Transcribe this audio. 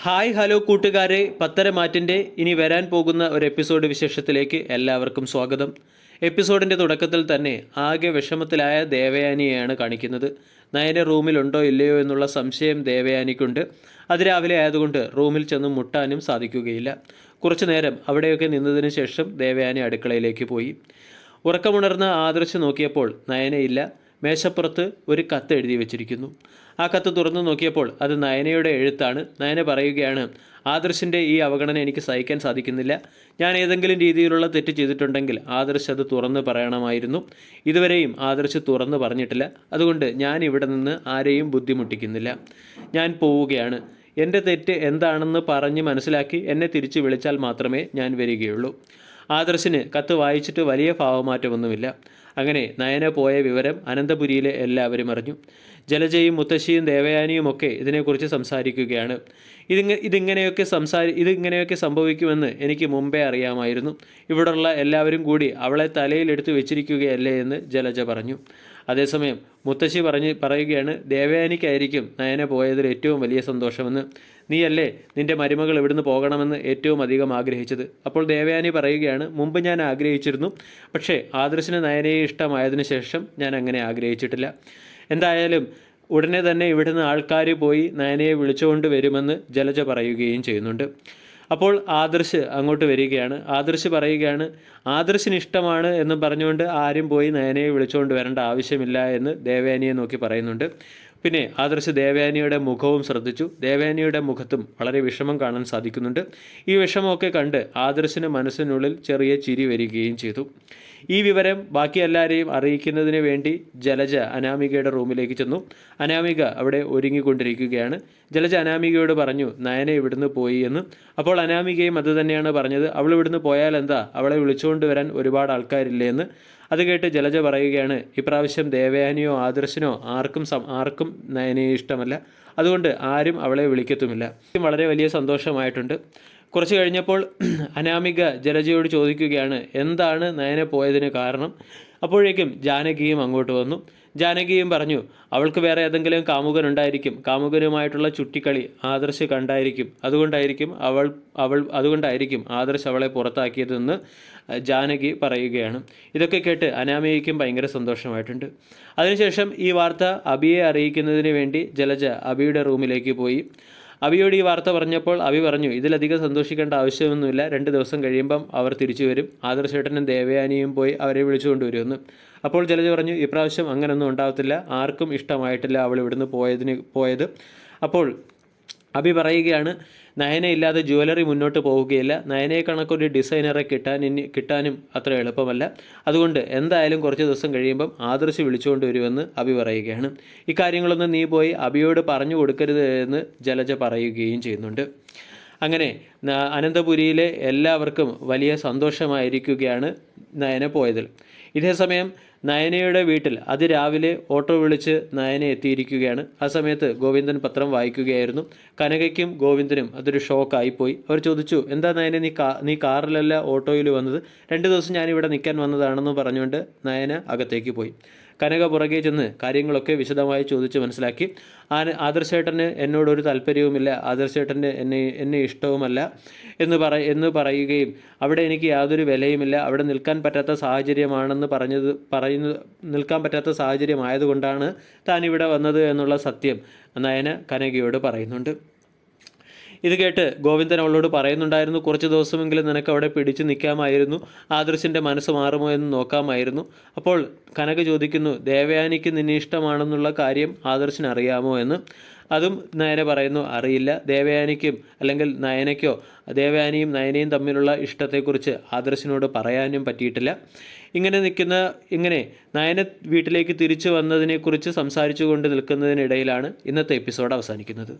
Hi hello കൂട്ടുകാരെ, പത്തരമാറ്റിൻ്റെ ഇനി വരാൻ പോകുന്ന ഒരു എപ്പിസോഡ് വിശേഷത്തിലേക്ക് എല്ലാവർക്കും സ്വാഗതം. എപ്പിസോഡിൻ്റെ തുടക്കത്തിൽ തന്നെ ആകെ വിഷമത്തിലായ ദേവയാനിയെയാണ് കാണിക്കുന്നത്. നയന റൂമിലുണ്ടോ ഇല്ലയോ എന്നുള്ള സംശയം ദേവയാനിക്കുണ്ട്. അതിരാവിലെ ആയതുകൊണ്ട് റൂമിൽ ചെന്ന് മുട്ടാനും സാധിക്കുകയില്ല. കുറച്ചു നേരം അവിടെയൊക്കെ നിന്നതിന് ശേഷം ദേവയാനി അടുക്കളയിലേക്ക് പോയി. ഉറക്കമുണർന്ന ആദർശ് നോക്കിയപ്പോൾ നയനയില്ല. മേശപ്പുറത്ത് ഒരു കത്ത് എഴുതി വെച്ചിരിക്കുന്നു. ആ കത്ത് തുറന്നു നോക്കിയപ്പോൾ അത് നയനയുടെ എഴുത്താണ്. നയന പറയുകയാണ്, ആദർശിൻ്റെ ഈ അവഗണന എനിക്ക് സഹിക്കാൻ സാധിക്കുന്നില്ല. ഞാൻ ഏതെങ്കിലും രീതിയിലുള്ള തെറ്റ് ചെയ്തിട്ടുണ്ടെങ്കിൽ ആദർശ് അത് തുറന്ന് പറയണമായിരുന്നു. ഇതുവരെയും ആദർശ് തുറന്ന് പറഞ്ഞിട്ടില്ല. അതുകൊണ്ട് ഞാൻ ഇവിടെ നിന്ന് ആരെയും ബുദ്ധിമുട്ടിക്കുന്നില്ല. ഞാൻ പോവുകയാണ്. എൻ്റെ തെറ്റ് എന്താണെന്ന് പറഞ്ഞ് മനസ്സിലാക്കി എന്നെ തിരിച്ചു വിളിച്ചാൽ മാത്രമേ ഞാൻ വരികയുള്ളൂ. ആദർശിന് കത്ത് വായിച്ചിട്ട് വലിയ ഭാവമാറ്റമൊന്നുമില്ല. അങ്ങനെ നയന പോയ വിവരം അനന്തപുരിയിലെ എല്ലാവരും അറിഞ്ഞു. ജലജയും മുത്തശ്ശിയും ദേവയാനിയും ഒക്കെ ഇതിനെക്കുറിച്ച് സംസാരിക്കുകയാണ്. ഇതിങ്ങനെയൊക്കെ സംഭവിക്കുമെന്ന് എനിക്ക് മുമ്പേ അറിയാമായിരുന്നു. ഇവിടെയുള്ള എല്ലാവരും കൂടി അവളെ തലയിലെടുത്ത് വെച്ചിരിക്കുകയല്ലേ എന്ന് ജലജ പറഞ്ഞു. അതേസമയം മുത്തശ്ശി പറയുകയാണ്, ദേവയാനിക്കായിരിക്കും നയന പോയതിൽ ഏറ്റവും വലിയ സന്തോഷമെന്ന്. നീയല്ലേ നിൻ്റെ മരുമകൾ ഇവിടുന്ന് പോകണമെന്ന് ഏറ്റവും അധികം ആഗ്രഹിച്ചത്. അപ്പോൾ ദേവയാനി പറയുകയാണ്, മുമ്പ് ഞാൻ ആഗ്രഹിച്ചിരുന്നു, പക്ഷേ ആദർശിന് നയനയെ ഇഷ്ടമായതിനു ശേഷം ഞാൻ അങ്ങനെ ആഗ്രഹിച്ചിട്ടില്ല. എന്തായാലും ഉടനെ തന്നെ ഇവിടുന്ന് ആൾക്കാർ പോയി നയനയെ വിളിച്ചുകൊണ്ട് വരുമെന്ന് ജലജ പറയുകയും ചെയ്യുന്നുണ്ട്. അപ്പോൾ ആദർശ് അങ്ങോട്ട് വരികയാണ്. ആദർശ് പറയുകയാണ്, ആദർശിന് ഇഷ്ടമാണ് എന്ന് പറഞ്ഞുകൊണ്ട് ആരും പോയി നയനയെ വിളിച്ചുകൊണ്ട് വരേണ്ട ആവശ്യമില്ല എന്ന് ദേവയാനിയെ നോക്കി പറയുന്നുണ്ട്. പിന്നെ ആദർശ് ദേവയാനിയുടെ മുഖവും ശ്രദ്ധിച്ചു. ദേവയാനിയുടെ മുഖത്തും വളരെ വിഷമം കാണാൻ സാധിക്കുന്നുണ്ട്. ഈ വിഷമമൊക്കെ കണ്ട് ആദർശിന് മനസ്സിനുള്ളിൽ ചെറിയ ചിരി വരികയും ചെയ്തു. ഈ വിവരം ബാക്കി എല്ലാവരെയും അറിയിക്കുന്നതിന് വേണ്ടി ജലജ അനാമികയുടെ റൂമിലേക്ക് ചെന്നു. അനാമിക അവിടെ ഒരുങ്ങിക്കൊണ്ടിരിക്കുകയാണ്. ജലജ അനാമികയോട് പറഞ്ഞു, നയന ഇവിടുന്ന് പോയി എന്ന്. അപ്പോൾ അനാമികയും അത് തന്നെയാണ് പറഞ്ഞത്. അവൾ ഇവിടുന്ന് പോയാൽ എന്താ, അവളെ വിളിച്ചുകൊണ്ട് വരാൻ ഒരുപാട് ആൾക്കാരില്ലേ എന്ന്. അത് കേട്ട് ജലജ പറയുകയാണ്, ഇപ്രാവശ്യം ദേവയാനിയോ ആദർശനോ ആർക്കും നയനയെ ഇഷ്ടമല്ല. അതുകൊണ്ട് ആരും അവളെ വിളിക്കത്തുമില്ല. വളരെ വലിയ സന്തോഷമായിട്ടുണ്ട്. കുറച്ച് കഴിഞ്ഞപ്പോൾ അനാമിക ജലജയോട് ചോദിക്കുകയാണ്, എന്താണ് നയന പോയതിന് കാരണം. അപ്പോഴേക്കും ജാനകിയും അങ്ങോട്ട് വന്നു. ജാനകിയും പറഞ്ഞു, അവൾക്ക് വേറെ ഏതെങ്കിലും കാമുകനുണ്ടായിരിക്കും. കാമുകനുമായിട്ടുള്ള ചുറ്റിക്കളി ആദർശ് കണ്ടായിരിക്കും. അതുകൊണ്ടായിരിക്കും ആദർശ് അവളെ പുറത്താക്കിയതെന്ന് ജാനകി പറയുകയാണ്. ഇതൊക്കെ കേട്ട് അനാമികയ്ക്കും ഭയങ്കര സന്തോഷമായിട്ടുണ്ട്. അതിനുശേഷം ഈ വാർത്ത അബിയെ അറിയിക്കുന്നതിന് വേണ്ടി ജലജ അബിയുടെ റൂമിലേക്ക് പോയി. അബിയോട് ഈ വാർത്ത പറഞ്ഞപ്പോൾ അബി പറഞ്ഞു, ഇതിലധികം സന്തോഷിക്കേണ്ട ആവശ്യമൊന്നുമില്ല. 2 ദിവസം കഴിയുമ്പം അവർ തിരിച്ചു വരും. ആദർശേട്ടനും ദേവയാനിയും പോയി അവരെ വിളിച്ചുകൊണ്ട് വരുമെന്ന്. അപ്പോൾ ജലജ പറഞ്ഞു, ഇപ്രാവശ്യം അങ്ങനെയൊന്നും ഉണ്ടാകത്തില്ല. ആർക്കും ഇഷ്ടമായിട്ടില്ല അവൾ ഇവിടുന്ന് പോയത്. അപ്പോൾ അബി പറയുകയാണ്, നയന ഇല്ലാതെ ജ്വല്ലറി മുന്നോട്ട് പോവുകയില്ല. നയനയെ കണക്കൊരു ഡിസൈനറെ കിട്ടാനും അത്ര എളുപ്പമല്ല. അതുകൊണ്ട് എന്തായാലും കുറച്ച് ദിവസം കഴിയുമ്പം ആദർശ് വിളിച്ചുകൊണ്ട് വരുമെന്ന് അബി പറയുകയാണ്. ഇക്കാര്യങ്ങളൊന്നും നീ പോയി അബിയോട് പറഞ്ഞു കൊടുക്കരുത് എന്ന് ജലജ പറയുകയും ചെയ്യുന്നുണ്ട്. അങ്ങനെ അനന്തപുരിയിലെ എല്ലാവർക്കും വലിയ സന്തോഷമായിരിക്കുകയാണ് നയന പോയതിൽ. ഇതേസമയം നയനയുടെ വീട്ടിൽ അതിരാവിലെ ഓട്ടോ വിളിച്ച് നയന എത്തിയിരിക്കുകയാണ്. ആ സമയത്ത് ഗോവിന്ദൻ പത്രം വായിക്കുകയായിരുന്നു. കനകയ്ക്കും ഗോവിന്ദനും അതൊരു ഷോക്കായിപ്പോയി. അവർ ചോദിച്ചു, എന്താ നയന നീ കാറിലല്ല ഓട്ടോയിൽ വന്നത്? 2 ദിവസം ഞാനിവിടെ നിൽക്കാൻ വന്നതാണെന്ന് പറഞ്ഞുകൊണ്ട് നയന അകത്തേക്ക് പോയി. കനക പുറകെ ചെന്ന് കാര്യങ്ങളൊക്കെ വിശദമായി ചോദിച്ച് മനസ്സിലാക്കി. ആദർശേട്ടന് എന്നോടൊരു താല്പര്യവുമില്ല, ആദർശേട്ടന് എന്നെ ഇഷ്ടവുമല്ല എന്ന് പറയുകയും അവിടെ എനിക്ക് യാതൊരു വിലയുമില്ല, അവിടെ നിൽക്കാൻ പറ്റാത്ത സാഹചര്യമായതുകൊണ്ടാണ് താൻ ഇവിടെ വന്നത് എന്നുള്ള സത്യം നയന കനകയോട് പറയുന്നുണ്ട്. ഇത് കേട്ട് ഗോവിന്ദൻ അവളോട് പറയുന്നുണ്ടായിരുന്നു, കുറച്ച് ദിവസമെങ്കിലും നിനക്ക് അവിടെ പിടിച്ചു നിൽക്കാമായിരുന്നു, ആദർശിൻ്റെ മനസ്സ് മാറുമോ എന്ന് നോക്കാമായിരുന്നു. അപ്പോൾ കനക ചോദിക്കുന്നു, ദേവയാനിക്ക് നിന്നെ ഇഷ്ടമാണെന്നുള്ള കാര്യം ആദർശിന് അറിയാമോ എന്ന്. അതും നയന പറയുന്നു, അറിയില്ല. ദേവയാനിക്കും അല്ലെങ്കിൽ നയനയ്ക്കോ ദേവയാനിയും നയനയും തമ്മിലുള്ള ഇഷ്ടത്തെക്കുറിച്ച് ആദർശിനോട് പറയാനും പറ്റിയിട്ടില്ല. ഇങ്ങനെ നയന വീട്ടിലേക്ക് തിരിച്ചു വന്നതിനെക്കുറിച്ച് സംസാരിച്ചു കൊണ്ട് നിൽക്കുന്നതിനിടയിലാണ് ഇന്നത്തെ എപ്പിസോഡ് അവസാനിക്കുന്നത്.